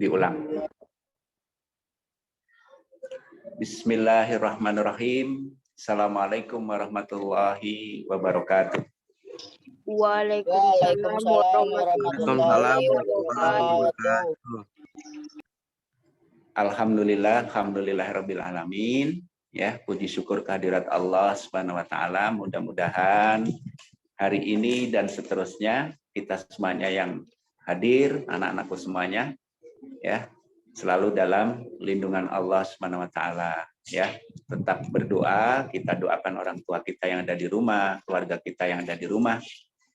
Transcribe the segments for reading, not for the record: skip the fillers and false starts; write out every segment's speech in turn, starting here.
Diulang. Bismillahirrahmanirrahim. Assalamualaikum warahmatullahi wabarakatuh. Waalaikumsalam warahmatullahi wabarakatuh. Alhamdulillahirabbil alamin. Ya, puji syukur kehadirat Allah Subhanahu wa taala. Mudah-mudahan hari ini dan seterusnya kita semuanya yang hadir, anak-anakku semuanya, ya, selalu dalam lindungan Allah Subhanahu wa taala, ya. Tetap berdoa, kita doakan orang tua kita yang ada di rumah, keluarga kita yang ada di rumah.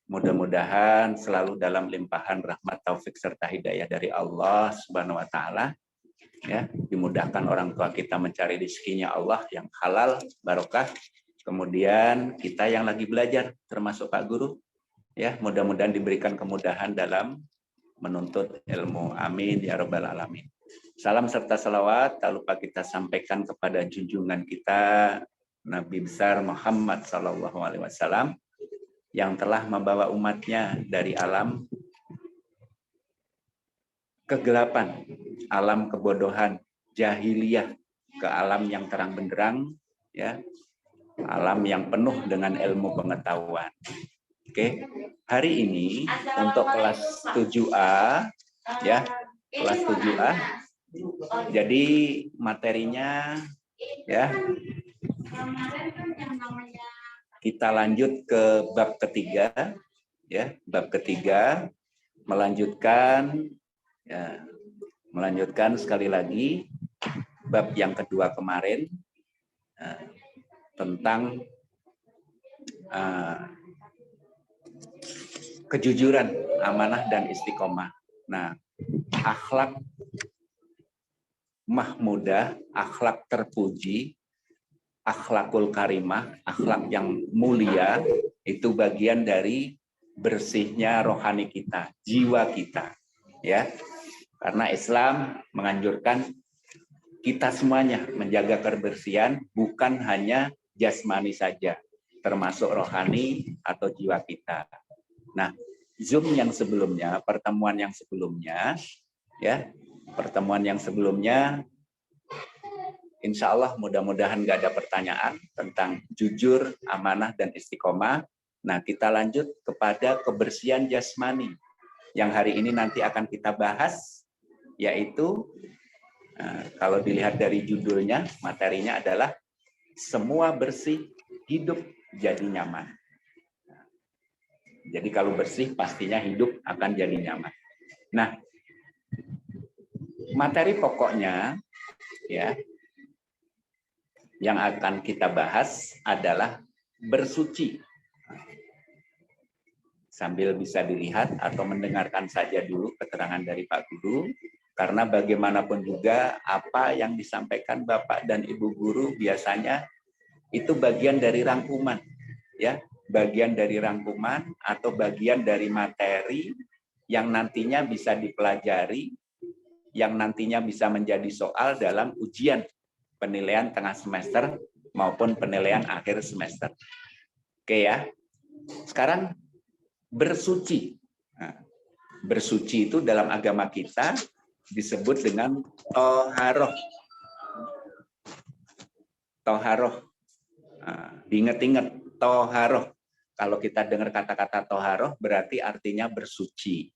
Mudah-mudahan selalu dalam limpahan rahmat, taufik serta hidayah dari Allah Subhanahu wa taala. Ya, dimudahkan orang tua kita mencari rezekinya Allah yang halal, barokah. Kemudian kita yang lagi belajar, termasuk Pak Guru, ya, mudah-mudahan diberikan kemudahan dalam menuntut ilmu. Amin ya rabbal alamin. Salam serta salawat tak lupa kita sampaikan kepada junjungan kita Nabi besar Muhammad SAW yang telah membawa umatnya dari alam kegelapan, alam kebodohan, jahiliyah ke alam yang terang benderang, ya, alam yang penuh dengan ilmu pengetahuan. Oke, hari ini untuk kelas 7A, ya, kelas 7A. Jadi materinya, ya, kita lanjut ke bab ketiga, ya, bab ketiga, melanjutkan, ya, melanjutkan sekali lagi bab yang kedua kemarin, tentang kejujuran, amanah dan istiqomah. Nah, akhlak mahmudah, akhlak terpuji, akhlakul karimah, akhlak yang mulia, itu bagian dari bersihnya rohani kita, jiwa kita, ya. Karena Islam menganjurkan kita semuanya menjaga kebersihan, bukan hanya jasmani saja, termasuk rohani atau jiwa kita. Nah, Zoom yang sebelumnya, pertemuan yang sebelumnya, ya, pertemuan yang sebelumnya, insya Allah mudah-mudahan nggak ada pertanyaan tentang jujur, amanah, dan istiqomah. Nah, kita lanjut kepada kebersihan jasmani, yang hari ini nanti akan kita bahas, yaitu, kalau dilihat dari judulnya, materinya adalah semua bersih, hidup jadi nyaman. Jadi kalau bersih, pastinya hidup akan jadi nyaman. Nah, materi pokoknya, ya, yang akan kita bahas adalah bersuci. Sambil bisa dilihat atau mendengarkan saja dulu keterangan dari Pak Guru, karena bagaimanapun juga apa yang disampaikan Bapak dan Ibu Guru biasanya itu bagian dari rangkuman, ya, bagian dari rangkuman atau bagian dari materi yang nantinya bisa dipelajari, yang nantinya bisa menjadi soal dalam ujian penilaian tengah semester maupun penilaian akhir semester. Oke, ya. Sekarang bersuci. Nah, bersuci itu dalam agama kita disebut dengan toharoh. Toharoh. Nah, diingat-ingat, toharoh. Kalau kita dengar kata-kata toharoh berarti artinya bersuci.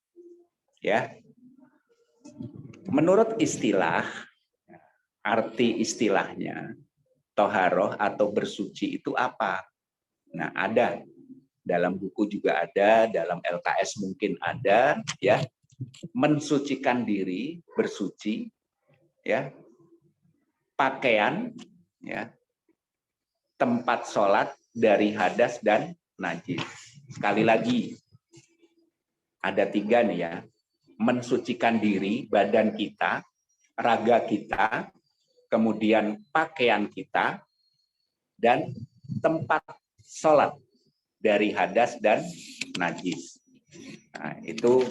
Ya. Menurut istilah, arti istilahnya, toharoh atau bersuci itu apa? Nah, ada. Dalam buku juga ada, dalam LKS mungkin ada, ya. Mensucikan diri, bersuci, ya. Pakaian, ya. Tempat sholat dari hadas dan najis. Sekali lagi, ada 3 nih, ya. Mensucikan diri, badan kita, raga kita, kemudian pakaian kita, dan tempat sholat dari hadas dan najis. Nah, itu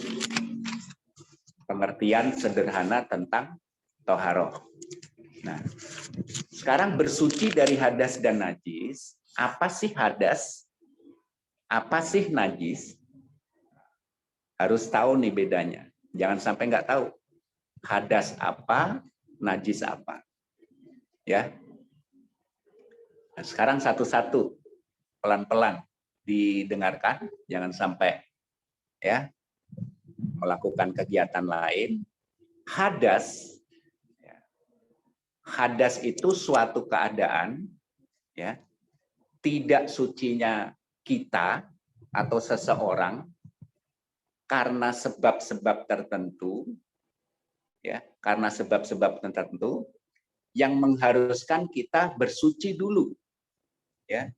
pengertian sederhana tentang toharoh. Nah, sekarang bersuci dari hadas dan najis. Apa sih hadas? Apa sih najis? Harus tahu nih bedanya. Jangan sampai nggak tahu. hadas apa, najis apa. Ya. Nah, sekarang satu-satu, pelan-pelan didengarkan, jangan sampai ya melakukan kegiatan lain. Hadas, hadas itu suatu keadaan, ya, tidak sucinya kita atau seseorang karena sebab-sebab tertentu, ya, karena sebab-sebab tertentu yang mengharuskan kita bersuci dulu, ya,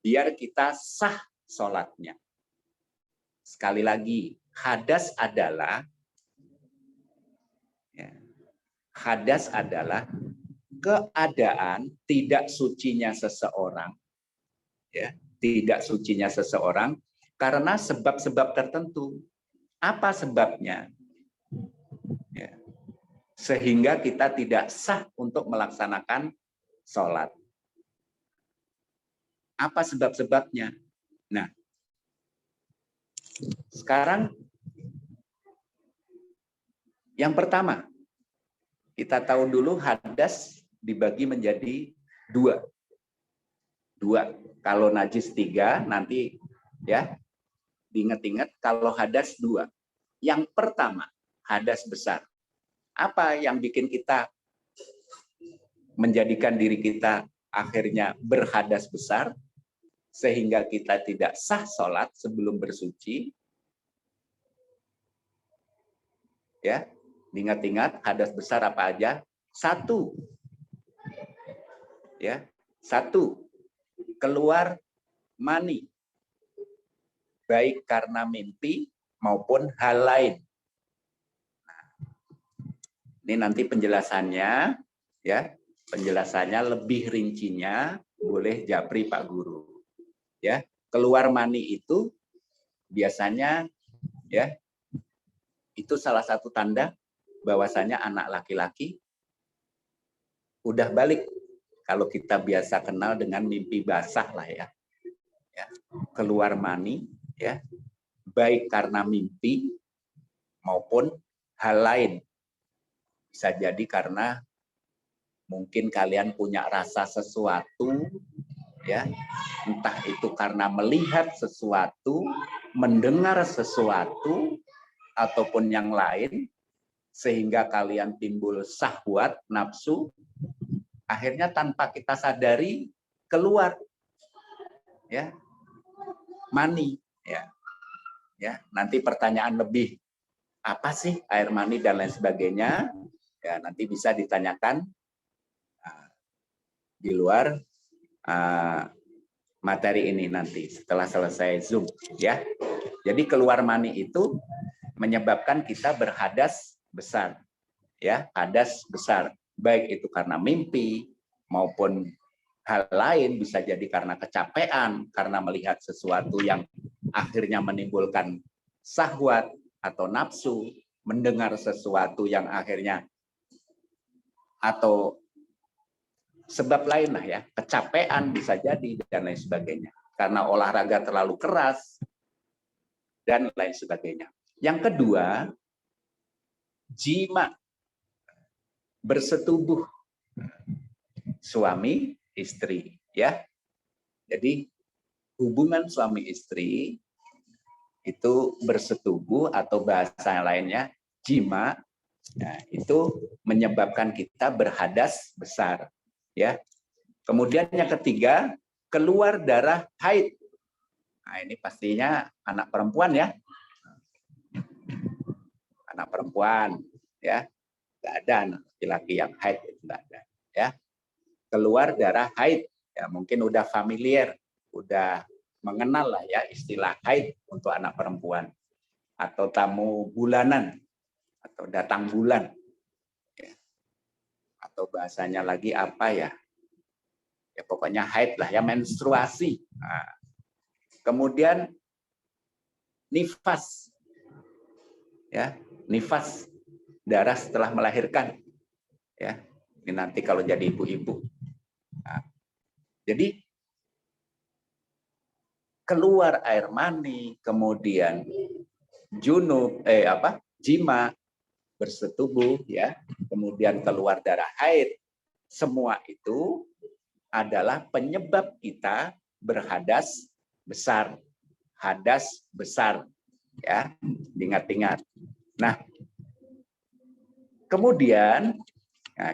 biar kita sah sholatnya. Sekali lagi, hadas adalah, ya, hadas adalah keadaan tidak sucinya seseorang, ya, tidak sucinya seseorang karena sebab-sebab tertentu. Apa sebabnya? Ya. Sehingga kita tidak sah untuk melaksanakan sholat. Apa sebab-sebabnya? Nah, sekarang yang pertama, kita tahu dulu hadas dibagi menjadi dua. Kalau najis 3, nanti ya diingat-ingat, kalau hadas 2. Yang pertama, hadas besar. Apa yang bikin kita menjadikan diri kita akhirnya berhadas besar sehingga kita tidak sah sholat sebelum bersuci? Ya, ingat-ingat hadas besar apa aja? 1, ya, 1, keluar mani, baik karena mimpi maupun hal lain. Nah, ini nanti penjelasannya, ya, penjelasannya lebih rincinya boleh japri Pak Guru. Ya, keluar mani itu biasanya, ya, itu salah satu tanda bahwasanya anak laki-laki udah balik. Kalau kita biasa kenal dengan mimpi basah lah ya. Ya, keluar mani, ya, baik karena mimpi maupun hal lain. Bisa jadi karena mungkin kalian punya rasa sesuatu, ya, entah itu karena melihat sesuatu, mendengar sesuatu, ataupun yang lain, sehingga kalian timbul syahwat, nafsu, akhirnya tanpa kita sadari keluar, ya, mani, ya, ya. Nanti pertanyaan lebih, apa sih air mani dan lain sebagainya, ya, nanti bisa ditanyakan di luar materi ini nanti setelah selesai Zoom, ya. Jadi keluar mani itu menyebabkan kita berhadas besar, ya, hadas besar, baik itu karena mimpi maupun hal lain, bisa jadi karena kecapean, karena melihat sesuatu yang akhirnya menimbulkan syahwat atau nafsu, mendengar sesuatu yang akhirnya, atau sebab lain lah ya, kecapean bisa jadi dan lain sebagainya, karena olahraga terlalu keras dan lain sebagainya. Yang kedua, jima, bersetubuh suami istri, ya. Jadi hubungan suami istri itu bersetubuh atau bahasa lainnya jima, nah, itu menyebabkan kita berhadas besar, ya. Kemudian yang ketiga, keluar darah haid. Nah, ini pastinya anak perempuan ya. Anak perempuan, ya. Nggak ada anak laki-laki yang haid, nggak ada, ya. Keluar darah haid, ya, mungkin udah familiar, udah mengenal lah ya istilah haid untuk anak perempuan, atau tamu bulanan, atau datang bulan, ya. Atau bahasanya lagi apa ya, ya pokoknya haid lah ya, menstruasi. Nah, kemudian nifas, ya, nifas, darah setelah melahirkan, ya. Ini nanti kalau jadi ibu-ibu. Nah, jadi keluar air mani, kemudian junub, jima, bersetubuh, ya, kemudian keluar darah haid, semua itu adalah penyebab kita berhadas besar, hadas besar, ya, ingat-ingat. Nah, kemudian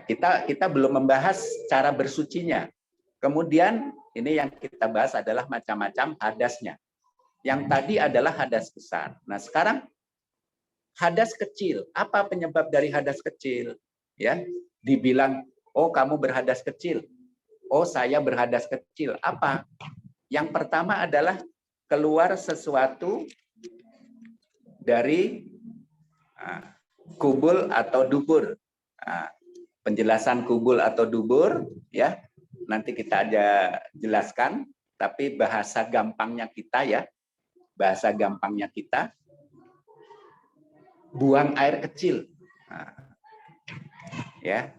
kita belum membahas cara bersucinya. Kemudian ini yang kita bahas adalah macam-macam hadasnya. Yang tadi adalah hadas besar. Nah, sekarang hadas kecil. Apa penyebab dari hadas kecil? Ya, dibilang, oh kamu berhadas kecil. Oh saya berhadas kecil. Apa? Yang pertama adalah keluar sesuatu dari kubul atau dubur. Penjelasan kubul atau dubur, ya, nanti kita aja jelaskan. Tapi bahasa gampangnya kita, ya, bahasa gampangnya kita, buang air kecil, ya,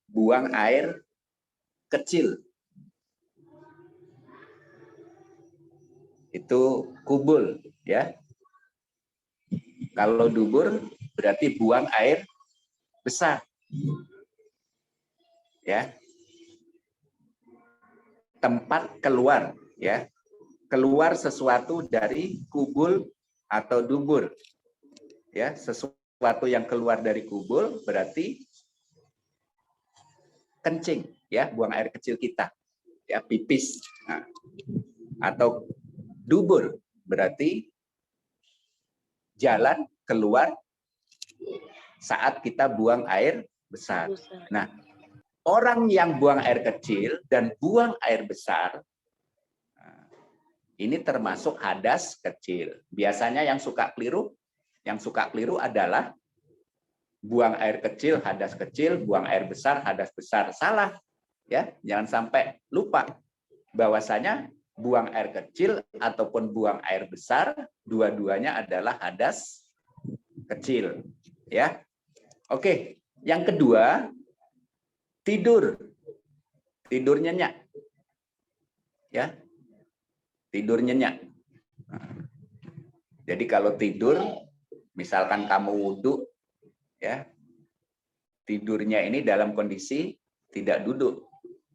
buang air kecil, itu kubul, ya. Kalau dubur berarti buang air besar, ya, tempat keluar, ya, keluar sesuatu dari kubul atau dubur, ya, sesuatu yang keluar dari kubul berarti kencing, ya, buang air kecil kita, ya, pipis. Nah, atau dubur berarti jalan keluar saat kita buang air besar. Nah, orang yang buang air kecil dan buang air besar ini termasuk hadas kecil. Biasanya yang suka keliru adalah buang air kecil, hadas kecil, buang air besar, hadas besar. Salah, ya. Jangan sampai lupa bahwasanya buang air kecil ataupun buang air besar, dua-duanya adalah hadas kecil, ya. Oke, yang kedua, tidur nyenyak, ya, tidur nyenyak. Jadi kalau tidur, misalkan kamu wudhu, ya, tidurnya ini dalam kondisi tidak duduk,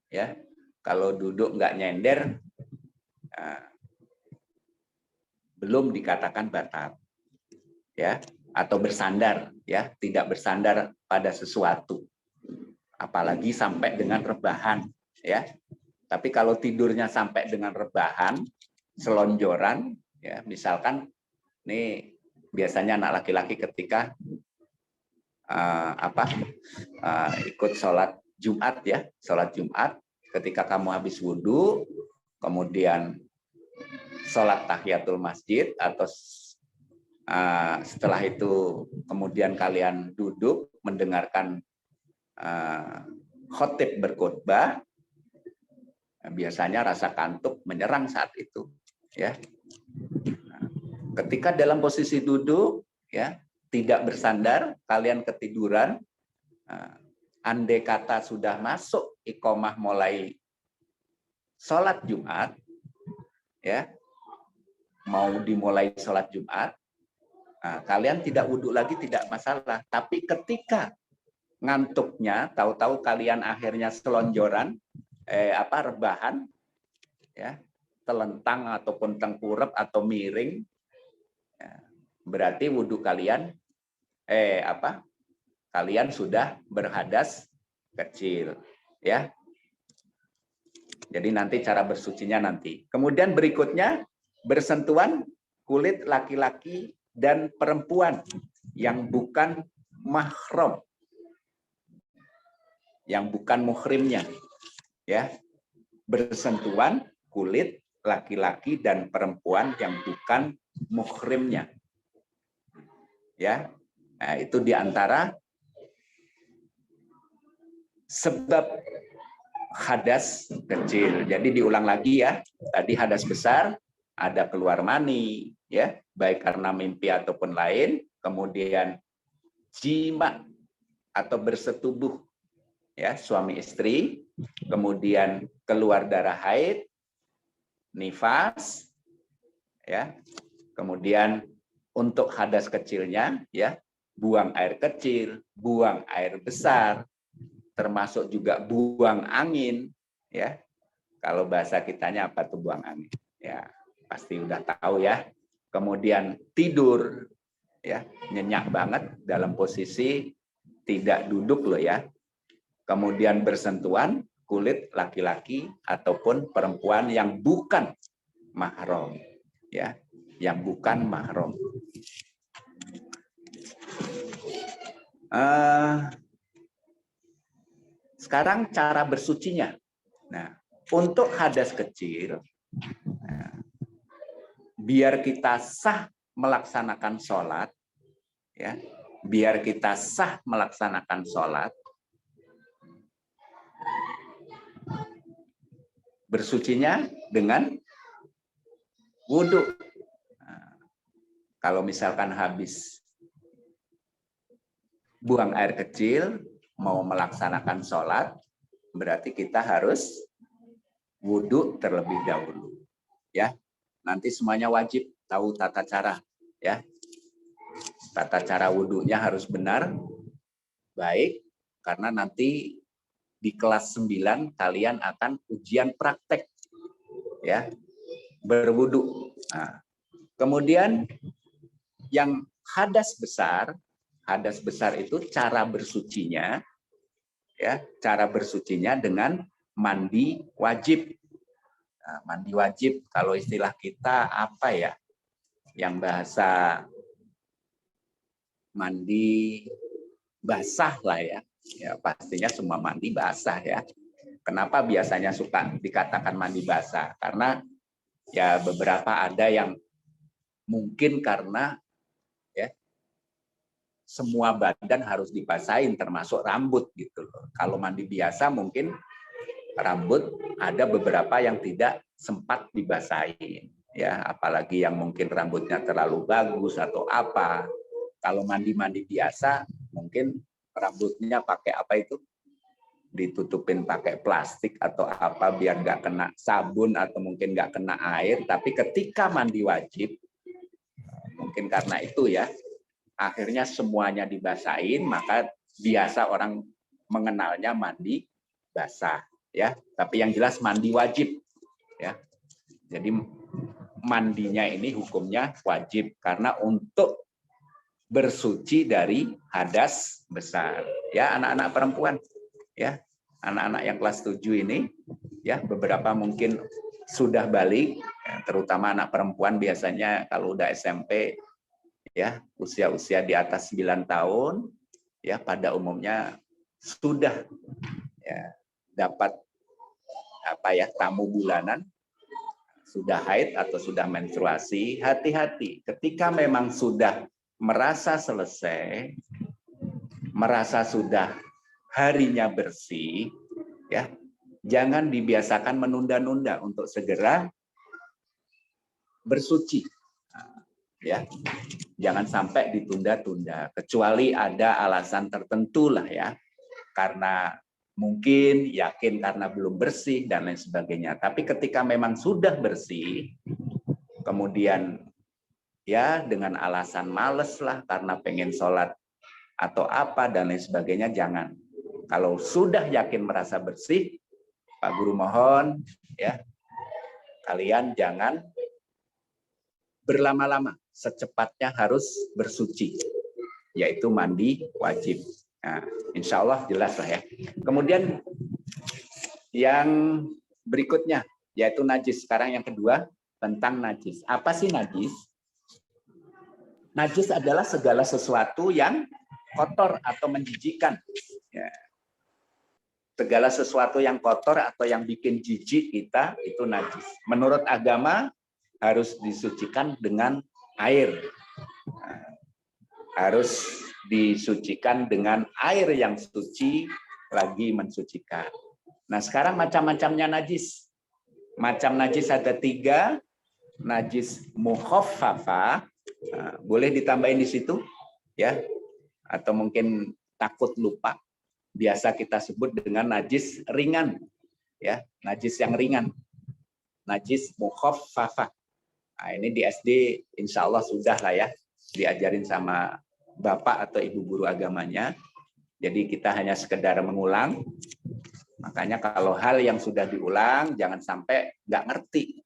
ya. Kalau duduk nggak nyender, belum dikatakan batal, ya, atau bersandar, ya, tidak bersandar pada sesuatu, apalagi sampai dengan rebahan, ya. Tapi kalau tidurnya sampai dengan rebahan, selonjoran, ya, misalkan ini biasanya anak laki-laki ketika ikut sholat Jumat, ya, sholat Jumat, ketika kamu habis wudhu, kemudian sholat tahiyatul masjid, atau setelah itu kemudian kalian duduk mendengarkan khotib berkhutbah, biasanya rasa kantuk menyerang saat itu, ya. Ketika dalam posisi duduk, ya, tidak bersandar, kalian ketiduran, andai kata sudah masuk iqomah mulai sholat Jumat, ya, mau dimulai sholat Jumat, kalian tidak wudhu lagi tidak masalah. Tapi ketika ngantuknya, tahu-tahu kalian akhirnya selonjoran, rebahan, ya, telentang ataupun tengkurap atau miring, ya, berarti wudhu kalian kalian sudah berhadas kecil, ya. Jadi nanti cara bersucinya nanti. Kemudian berikutnya bersentuhan kulit laki-laki dan perempuan yang bukan mahram, yang bukan muhrimnya, ya. Bersentuhan kulit laki-laki dan perempuan yang bukan muhrimnya, ya. Nah, itu diantara sebab hadas kecil. Jadi diulang lagi, ya. Tadi hadas besar, ada keluar mani, ya, baik karena mimpi ataupun lain. Kemudian jima atau bersetubuh, ya, suami istri. Kemudian keluar darah haid, nifas, ya. Kemudian untuk hadas kecilnya, ya, buang air kecil, buang air besar, termasuk juga buang angin, ya. Kalau bahasa kitanya apa tuh buang angin? Ya, pasti udah tahu ya. Kemudian tidur, ya, nyenyak banget dalam posisi tidak duduk loh ya. Kemudian bersentuhan kulit laki-laki ataupun perempuan yang bukan mahram, ya, yang bukan mahram. Sekarang cara bersucinya. Nah, untuk hadas kecil, biar kita sah melaksanakan sholat, ya, biar kita sah melaksanakan sholat, bersucinya dengan wudhu. Nah, kalau misalkan habis buang air kecil, mau melaksanakan sholat, berarti kita harus wudhu terlebih dahulu. Ya, nanti semuanya wajib tahu tata cara. Ya, tata cara wudhunya harus benar, baik, karena nanti di kelas 9 kalian akan ujian praktek, ya, berwudhu. Nah, kemudian yang hadas besar itu cara bersucinya, ya, cara bersucinya dengan mandi wajib. Nah, mandi wajib kalau istilah kita apa ya? Yang bahasa mandi basah lah ya. Ya pastinya semua mandi basah ya. Kenapa biasanya suka dikatakan mandi basah? Karena ya beberapa ada yang mungkin karena ya semua badan harus dibasahin termasuk rambut gitu loh. Kalau mandi biasa mungkin rambut ada beberapa yang tidak sempat dibasahin ya, apalagi yang mungkin rambutnya terlalu bagus atau apa. Kalau mandi-mandi biasa mungkin rambutnya pakai apa itu, ditutupin pakai plastik atau apa biar nggak kena sabun atau mungkin nggak kena air. Tapi ketika mandi wajib, mungkin karena itu ya, akhirnya semuanya dibasahin, maka biasa orang mengenalnya mandi basah ya. Tapi yang jelas mandi wajib ya. Jadi mandinya ini hukumnya wajib karena untuk bersuci dari hadas besar ya, anak-anak perempuan ya, anak-anak yang kelas 7 ini ya, beberapa mungkin sudah balik ya, terutama anak perempuan biasanya kalau udah SMP ya, usia-usia di atas 9 tahun ya, pada umumnya sudah ya dapat apa ya, tamu bulanan, sudah haid atau sudah menstruasi. Hati-hati ketika memang sudah merasa selesai, merasa sudah harinya bersih, ya jangan dibiasakan menunda-nunda untuk segera bersuci. Ya, jangan sampai ditunda-tunda, kecuali ada alasan tertentu lah ya, karena mungkin yakin karena belum bersih dan lain sebagainya. Tapi ketika memang sudah bersih, kemudian ya dengan alasan males lah karena pengen sholat atau apa dan lain sebagainya, jangan. Kalau sudah yakin merasa bersih, Pak Guru mohon ya, kalian jangan berlama-lama, secepatnya harus bersuci, yaitu mandi wajib. Nah, insya Allah jelas lah ya. Kemudian yang berikutnya, yaitu najis. Sekarang yang kedua, tentang najis. Apa sih najis? Najis adalah segala sesuatu yang kotor atau menjijikkan. Ya. Segala sesuatu yang kotor atau yang bikin jijik kita, itu najis. Menurut agama, harus disucikan dengan air. Nah, harus disucikan dengan air yang suci, lagi mensucikan. Nah, sekarang macam-macamnya najis. Macam najis ada 3. Najis mukhaffafah, nah, boleh ditambahin di situ ya, atau mungkin takut lupa. Biasa kita sebut dengan najis ringan ya, najis yang ringan. Najis mukhaffafah. Nah, ini di SD insya Allah sudah lah ya, diajarin sama bapak atau ibu guru agamanya. Jadi kita hanya sekedar mengulang. Makanya kalau hal yang sudah diulang, jangan sampai nggak ngerti.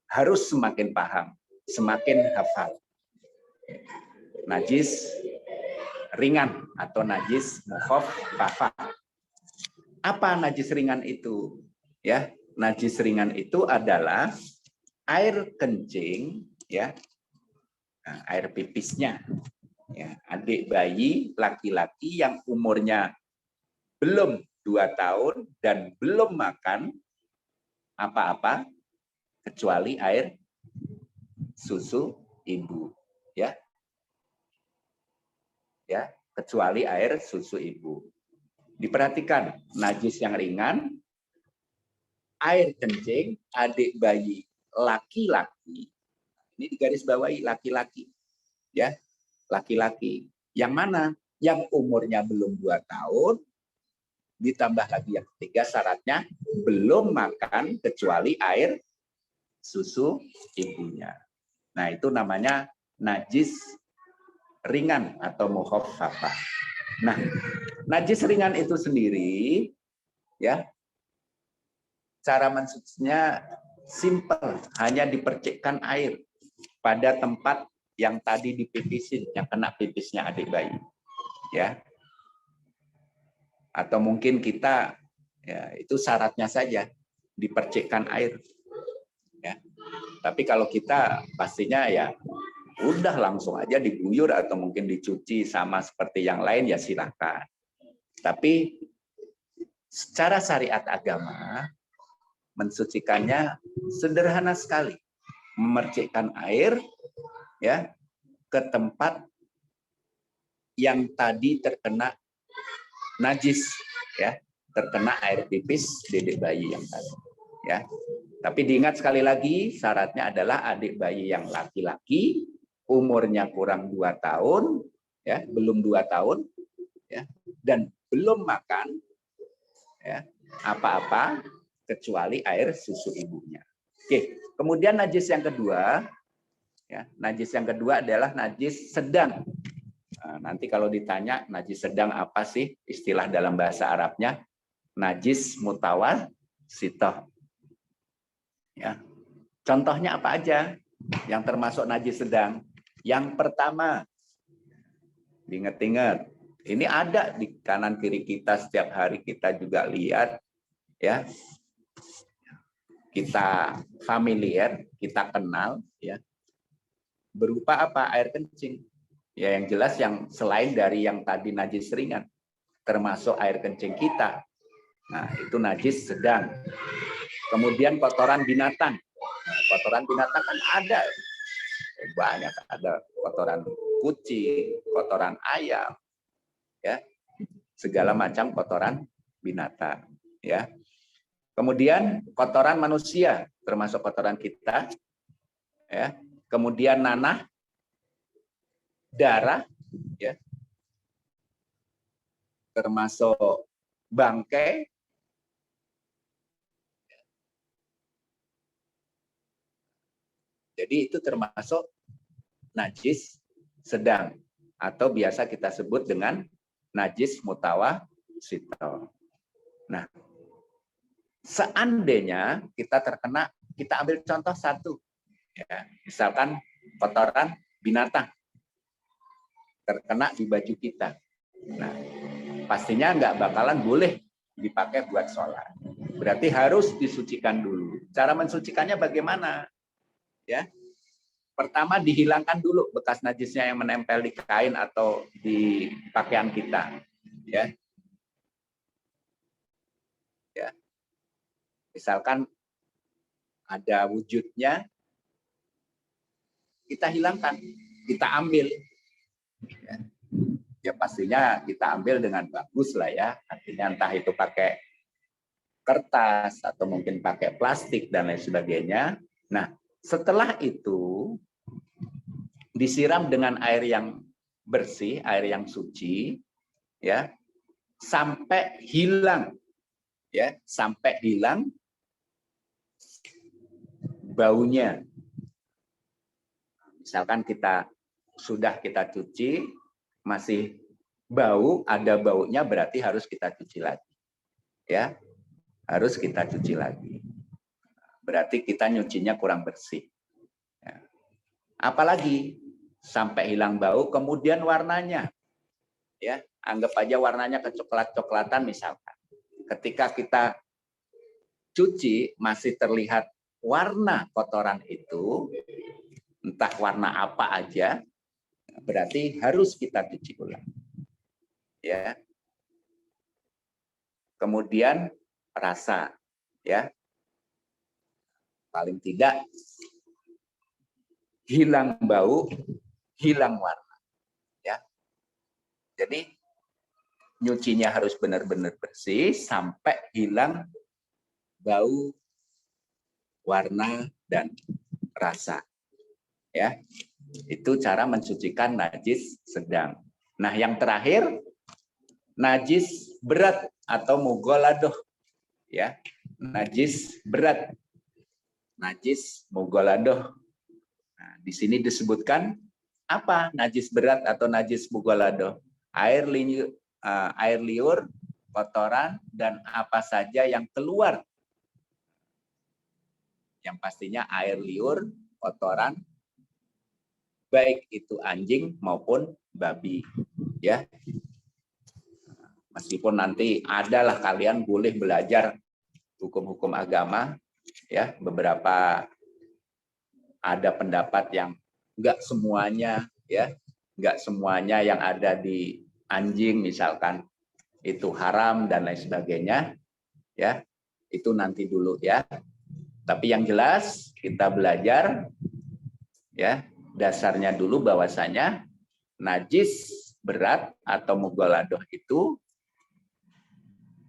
Harus semakin paham, semakin hafal. Najis ringan atau najis mukhaffafah. Apa najis ringan itu? Ya, najis ringan itu adalah air kencing, ya, nah, air pipisnya, ya, adik bayi laki-laki yang umurnya belum 2 tahun dan belum makan apa-apa kecuali air susu ibu, ya, ya, kecuali air susu ibu. Diperhatikan, najis yang ringan, air kencing, adik bayi laki-laki, ini digaris bawahi laki-laki, ya, laki-laki. Yang mana? Yang umurnya belum 2 tahun, ditambah lagi yang ketiga syaratnya belum makan kecuali air susu ibunya. Nah, itu namanya najis ringan atau mukhaffafah. Nah, najis ringan itu sendiri, ya, cara mensucinya simple, hanya dipercikkan air pada tempat yang tadi dipipisin, yang kena pipisnya adik bayi, ya. Atau mungkin kita, ya, itu syaratnya saja dipercikkan air, ya. Tapi kalau kita pastinya ya udah langsung aja diguyur atau mungkin dicuci sama seperti yang lain, ya silakan. Tapi secara syariat agama mensucikannya sederhana sekali, memercikkan air, ya, ke tempat yang tadi terkena najis, ya, terkena air pipis dedek bayi yang tadi, ya. Tapi diingat sekali lagi syaratnya adalah adik bayi yang laki-laki umurnya kurang 2 tahun, ya, belum 2 tahun, ya, dan belum makan, ya, apa-apa kecuali air susu ibunya. Oke, kemudian najis yang kedua, ya, najis yang kedua adalah najis sedang. Nah, nanti kalau ditanya najis sedang apa sih istilah dalam bahasa Arabnya? Najis mutawassithah. Ya. Contohnya apa aja yang termasuk najis sedang? Yang pertama, diingat-ingat, ini ada di kanan kiri kita setiap hari kita juga lihat, ya. Kita familiar, kita kenal, ya. Berupa apa? Air kencing. Ya, yang jelas yang selain dari yang tadi najis ringan, termasuk air kencing kita. Nah, itu najis sedang. Kemudian kotoran binatang. Nah, kotoran binatang kan ada banyak, ada kotoran kucing, kotoran ayam, ya, segala macam kotoran binatang, ya. Kemudian kotoran manusia termasuk kotoran kita, ya. Kemudian nanah, darah, ya, termasuk bangkai, jadi itu termasuk najis sedang atau biasa kita sebut dengan najis mutawassithah. Nah, seandainya kita terkena, kita ambil contoh satu, ya, misalkan kotoran binatang terkena di baju kita. Nah, pastinya nggak bakalan boleh dipakai buat sholat. Berarti harus disucikan dulu. Cara mensucikannya bagaimana? Ya, pertama dihilangkan dulu bekas najisnya yang menempel di kain atau di pakaian kita. Ya, ya. Misalkan ada wujudnya, kita hilangkan, kita ambil. Ya, ya pastinya kita ambil dengan bagus lah ya. Artinya entah itu pakai kertas atau mungkin pakai plastik dan lain sebagainya. Nah, setelah itu disiram dengan air yang bersih, air yang suci, ya, sampai hilang, ya, sampai hilang baunya. Misalkan kita sudah kita cuci, masih bau, ada baunya, berarti harus kita cuci lagi. Ya, harus kita cuci lagi. Berarti kita nyucinya kurang bersih. Ya. Apalagi sampai hilang bau, kemudian warnanya, ya, anggap aja warnanya kecoklat-coklatan misalkan. Ketika kita cuci masih terlihat warna kotoran itu, entah warna apa aja, berarti harus kita cuci ulang. Ya. Kemudian rasa, ya, paling tidak hilang bau, hilang warna, ya. Jadi nyucinya harus benar-benar bersih sampai hilang bau, warna, dan rasa, ya. Itu cara mensucikan najis sedang. Nah, yang terakhir, najis berat atau mughaladoh, ya. Najis berat, najis mughaladoh. Nah, di sini disebutkan apa najis berat atau najis mughaladoh? Air liur, kotoran, dan apa saja yang keluar. Yang pastinya air liur, kotoran, baik itu anjing maupun babi, ya. Meskipun nanti adalah kalian boleh belajar hukum-hukum agama, ya, beberapa ada pendapat yang enggak semuanya, ya, enggak semuanya yang ada di anjing misalkan itu haram dan lain sebagainya, ya. Itu nanti dulu, ya. Tapi yang jelas kita belajar, ya, dasarnya dulu bahwasanya najis berat atau mughaladoh itu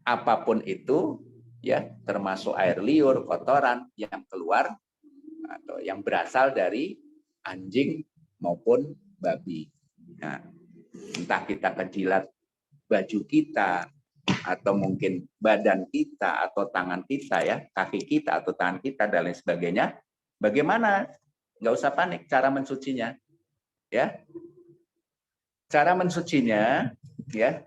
apapun itu, ya, termasuk air liur, kotoran yang keluar atau yang berasal dari anjing maupun babi. Nah, entah kita kejilat baju kita atau mungkin badan kita atau tangan kita, ya, kaki kita atau tangan kita dan lain sebagainya. Bagaimana? Nggak usah panik cara mensucinya, ya. Cara mensucinya, ya,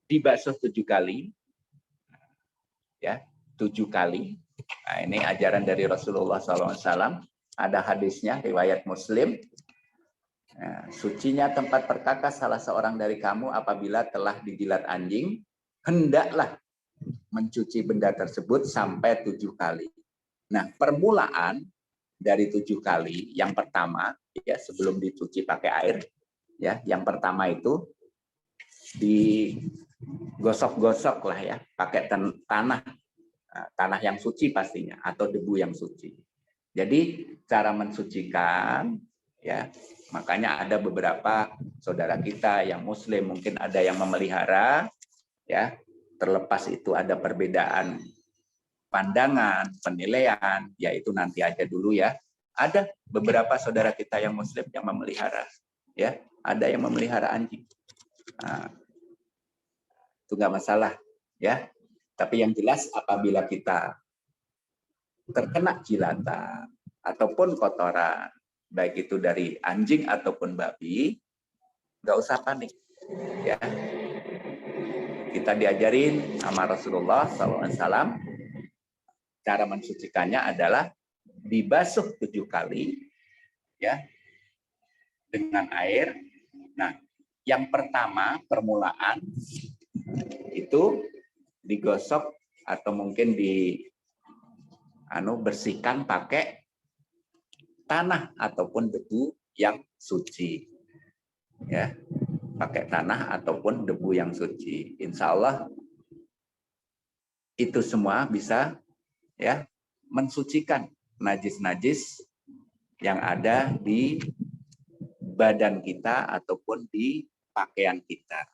dibasuh 7 kali, ya, 7 kali. Nah, ini ajaran dari Rasulullah SAW. Ada hadisnya, riwayat Muslim. Nah, sucinya tempat perkakas salah seorang dari kamu apabila telah dijilat anjing, hendaklah mencuci benda tersebut sampai 7 kali. Nah, permulaan dari 7 kali, yang pertama, ya, sebelum dicuci pakai air, ya, yang pertama itu digosok-gosok lah, ya, pakai tanah yang suci pastinya atau debu yang suci. Jadi cara mensucikan, ya, makanya ada beberapa saudara kita yang muslim mungkin ada yang memelihara, ya, terlepas itu ada perbedaan pandangan, penilaian, yaitu nanti aja dulu, ya. Ada beberapa saudara kita yang muslim yang memelihara, ya, ada yang memelihara anjing. Nah, itu nggak masalah, ya. Tapi yang jelas apabila kita terkena jilatan ataupun kotoran, baik itu dari anjing ataupun babi, nggak usah panik, ya. Kita diajarin sama Rasulullah SAW, cara mensucikannya adalah dibasuh 7 kali, ya, dengan air. Nah, yang pertama permulaan itu digosok atau mungkin bersihkan pakai tanah ataupun debu yang suci, ya, pakai tanah ataupun debu yang suci. Insya Allah itu semua bisa, ya, mensucikan najis-najis yang ada di badan kita ataupun di pakaian kita,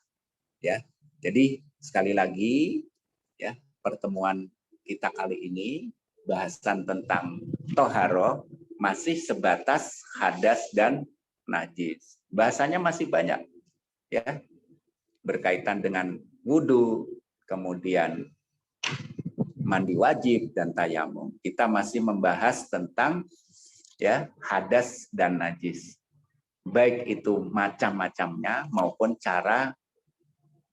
ya. Jadi sekali lagi, ya, pertemuan kita kali ini bahasan tentang toharo masih sebatas hadas dan najis. Bahasanya masih banyak, ya, berkaitan dengan wudhu, kemudian mandi wajib dan tayamum. Kita masih membahas tentang ya, hadas dan najis. Baik itu macam-macamnya maupun cara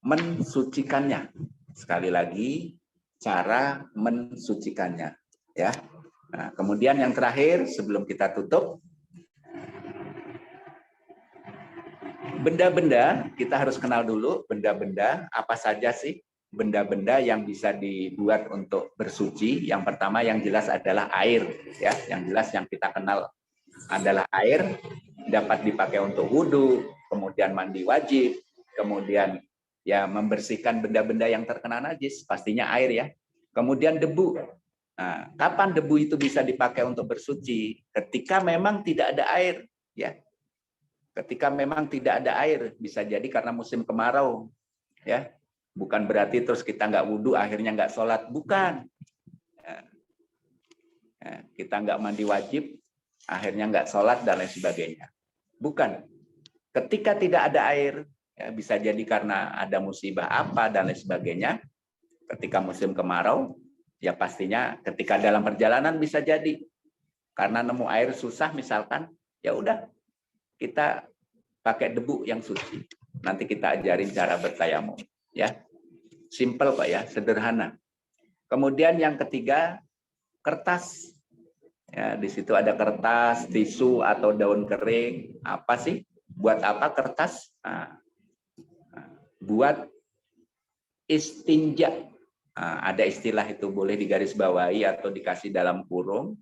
mensucikannya. Sekali lagi, cara mensucikannya, ya. Nah, kemudian yang terakhir sebelum kita tutup, benda-benda, kita harus kenal dulu benda-benda apa saja sih benda-benda yang bisa dibuat untuk bersuci. Yang pertama yang jelas adalah air, ya. Yang jelas yang kita kenal adalah air, dapat dipakai untuk wudhu, kemudian mandi wajib, kemudian ya membersihkan benda-benda yang terkena najis, pastinya air ya. Kemudian debu. Nah, kapan debu itu bisa dipakai untuk bersuci? Ketika memang tidak ada air, ya. Ketika memang tidak ada air, bisa jadi karena musim kemarau, ya. Bukan berarti terus kita nggak wudhu, akhirnya nggak sholat, bukan. Ya, kita nggak mandi wajib, akhirnya nggak sholat dan lain sebagainya. Bukan. Ketika tidak ada air, ya, bisa jadi karena ada musibah apa dan lain sebagainya. Ketika musim kemarau, ya pastinya ketika dalam perjalanan bisa jadi karena nemu air susah misalkan, ya udah kita pakai debu yang suci. Nanti kita ajarin cara bertayamum, ya. Simple kok ya, sederhana. Kemudian yang ketiga, kertas. Ya, di situ ada kertas, tisu atau daun kering. Apa sih? Buat apa kertas? Nah, buat istinja. Nah, ada istilah itu boleh digarisbawahi atau dikasih dalam kurung.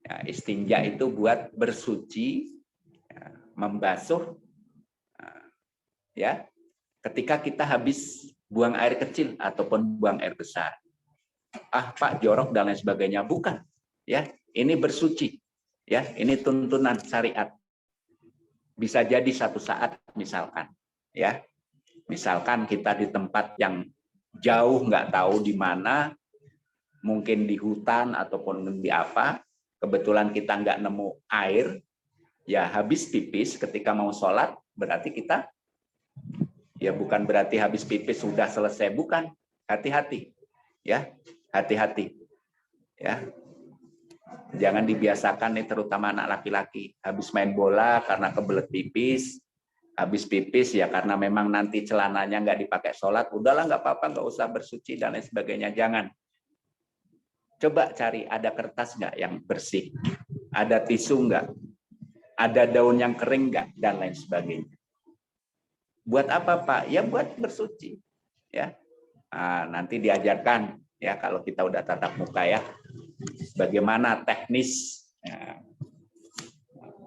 Ya, istinja itu buat bersuci, ya, membasuh. Nah, ya, ketika kita habis buang air kecil ataupun buang air besar. Ah, Pak, jorok dan lain sebagainya. Bukan. Ya, ini bersuci, ya, ini tuntunan syariat. Bisa jadi satu saat misalkan, ya, misalkan kita di tempat yang jauh nggak tahu di mana, mungkin di hutan ataupun di apa, kebetulan kita nggak nemu air, ya habis pipis ketika mau sholat, berarti kita, ya bukan berarti habis pipis sudah selesai, bukan, hati-hati, ya, hati-hati, ya. Jangan dibiasakan nih terutama anak laki-laki habis main bola karena kebelet pipis, habis pipis ya karena memang nanti celananya nggak dipakai sholat, udahlah nggak apa-apa, nggak usah bersuci dan lain sebagainya. Jangan. Coba cari ada kertas nggak yang bersih, ada tisu nggak, ada daun yang kering nggak dan lain sebagainya. Buat apa Pak? Ya buat bersuci. Ya, nah, nanti diajarkan ya kalau kita udah tatap muka ya. Bagaimana teknis, ya,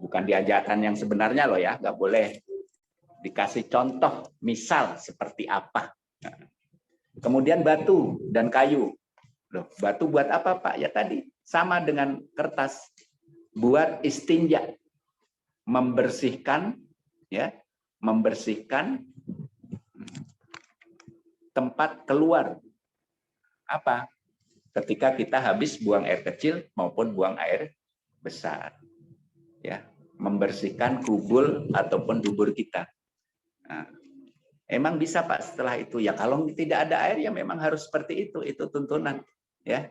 bukan diajarkan yang sebenarnya loh ya, nggak boleh dikasih contoh, misal seperti apa. Kemudian batu dan kayu. Loh, batu buat apa Pak? Ya tadi sama dengan kertas, buat istinja, membersihkan, ya, membersihkan tempat keluar. Apa? Ketika kita habis buang air kecil maupun buang air besar, ya, membersihkan kubul ataupun dubur kita. Nah, emang bisa Pak setelah itu ya kalau tidak ada air ya memang harus seperti itu tuntunan, ya.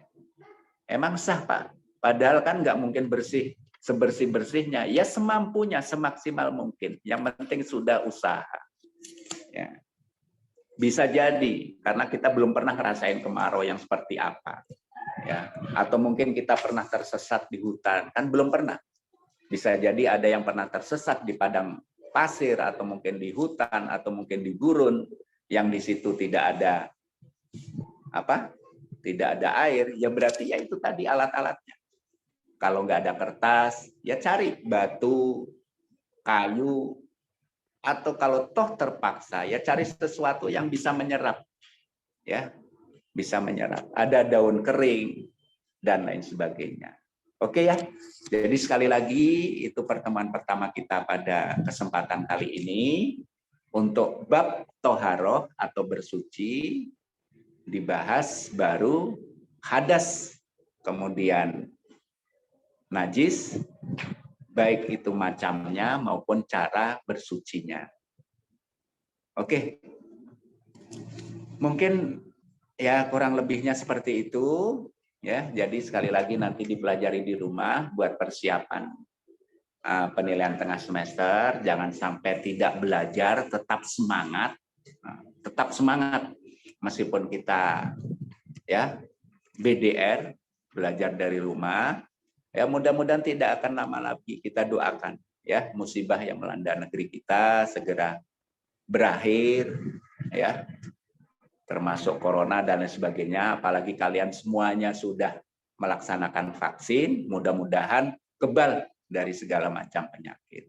Emang sah Pak, padahal kan nggak mungkin bersih sebersih-bersihnya, ya semampunya, semaksimal mungkin. Yang penting sudah usaha, ya. Bisa jadi karena kita belum pernah ngerasain kemarau yang seperti apa, ya, atau mungkin kita pernah tersesat di hutan, kan belum pernah. Bisa jadi ada yang pernah tersesat di padang pasir atau mungkin di hutan atau mungkin di gurun yang di situ tidak ada apa, tidak ada air, ya berarti ya itu tadi alat-alatnya. Kalau nggak ada kertas, ya cari batu, kayu, atau kalau toh terpaksa ya cari sesuatu yang bisa menyerap, ya, bisa menyerap. Ada daun kering dan lain sebagainya. Oke ya. Jadi sekali lagi itu pertemuan pertama kita pada kesempatan kali ini untuk bab toharoh atau bersuci, dibahas baru hadas, kemudian najis, baik itu macamnya maupun cara bersucinya. Oke. Mungkin ya kurang lebihnya seperti itu, ya. Jadi sekali lagi nanti dipelajari di rumah buat persiapan penilaian tengah semester, jangan sampai tidak belajar, tetap semangat, meskipun kita ya BDR, belajar dari rumah, ya mudah-mudahan tidak akan lama lagi. Kita doakan ya musibah yang melanda negeri kita segera berakhir, ya termasuk corona dan lain sebagainya. Apalagi kalian semuanya sudah melaksanakan vaksin, mudah-mudahan kebal dari segala macam penyakit.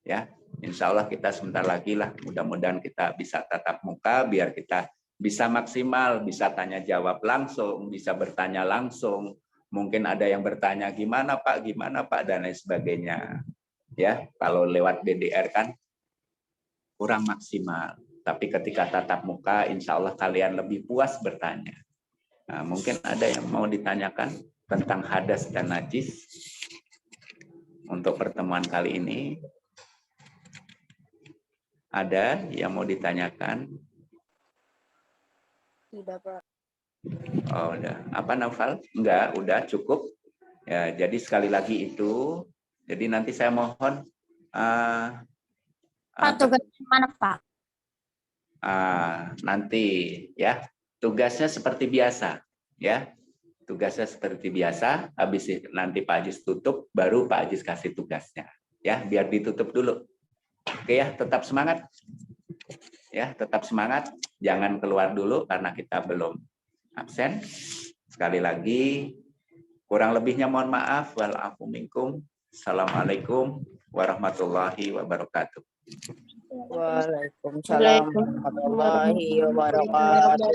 Ya, insya Allah kita sebentar lagi lah, mudah-mudahan kita bisa tatap muka, biar kita bisa maksimal, bisa tanya jawab langsung, bisa bertanya langsung. Mungkin ada yang bertanya gimana Pak, dan lain sebagainya. Ya, kalau lewat BDR kan kurang maksimal. Tapi ketika tatap muka, insya Allah kalian lebih puas bertanya. Nah, mungkin ada yang mau ditanyakan tentang hadas dan najis untuk pertemuan kali ini. Ada yang mau ditanyakan? Tidak, Pak. Oh, udah. Apa, Naufal? Enggak, udah cukup. Ya, jadi sekali lagi itu. Jadi nanti saya mohon. Pak, tugas mana, Pak? Nanti ya tugasnya seperti biasa, ya. Tugasnya seperti biasa. Habis itu nanti Pak Ajis tutup, baru Pak Ajis kasih tugasnya. Ya, biar ditutup dulu. Oke ya, tetap semangat. Ya, tetap semangat. Jangan keluar dulu karena kita belum absen. Sekali lagi, kurang lebihnya mohon maaf. Wa'alaikum minkum. Assalamualaikum warahmatullahi wabarakatuh. Waalaikumsalam warahmatullahi wabarakatuh.